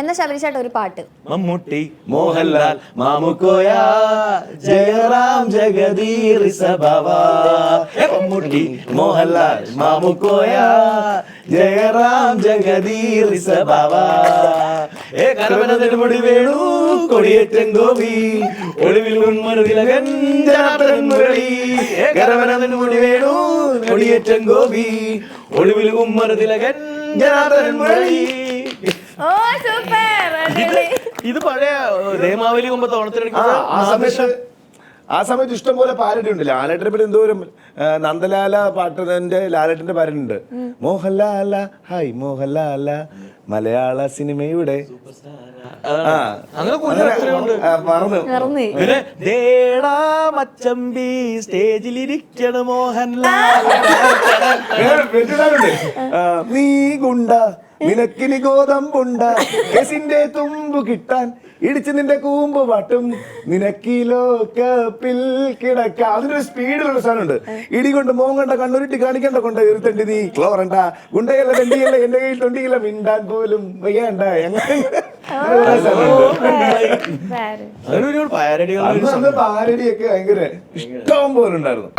എന്നാ ശബരിച്ചേട്ട ഒരു പാട്ട്. മമ്മൂട്ടി മോഹൻലാൽ മാമുക്കോയ ജയറാം ജഗദീർ സഭവ. മമ്മൂട്ടി മോഹൻലാൽ മാമുക്കോയ ജയറാം ജഗദീർ സഭവ. കരവനമുടി വേണു കൊടിയേറ്റൻ ഗോപി ഒളിവിൽ ഉന്മരുതിലകൻ ജനാർദ്ദനൻ മുരളി. കരവനമുടി വേണു കൊടിയേറ്റൻ ഗോപി ഒളിവിൽ ഉന്മരുതിലകൻ ജനാർദ്ദനൻ മുരളി. ഇത് പഴയ രേമാവലി മുമ്പ് ഓണത്തിന് ആ സമയത്ത് ഇഷ്ടം പോലെ പാരഡി ഉണ്ട്. ലാലേട്ടനെ പറ്റി എന്തോരം നന്ദലാല പാട്ടിന്റെ ലാലേട്ടന്റെ പാരഡി മോഹൻലാല ഹായ് മോഹൻലാല മലയാള സിനിമയുടെ മറന്നു. മച്ചമ്പി സ്റ്റേജിലിരിക്കണ മോഹൻലാൽ. നീ ഗുണ്ട നിനക്കിനി ഗോതമ്പുണ്ട കേസിന്റെ തുമ്പ് കിട്ടാൻ ഇടിച്ച് നിന്റെ കൂമ്പ് പാട്ടും നിനക്കിലോ കപ്പിൽ കിടക്ക. അതിനൊരു സ്പീഡിലുള്ള സാധനമുണ്ട്. ഇടികൊണ്ട് മോങ്ങണ്ട കണ്ണുരുട്ടി കാണിക്കണ്ട കൊണ്ട് ഇരുത്തണ്ടി നീ ക്ലോറണ്ട ഗുണ്ടയല്ല രണ്ടിയല്ല എന്റെ കയ്യിൽ തൊണ്ടിയില്ല മിണ്ടാൻ പോലും വയ്യണ്ട. പാരഡിയൊക്കെ ഭയങ്കര ഇഷ്ടം പോലെ ഉണ്ടായിരുന്നു.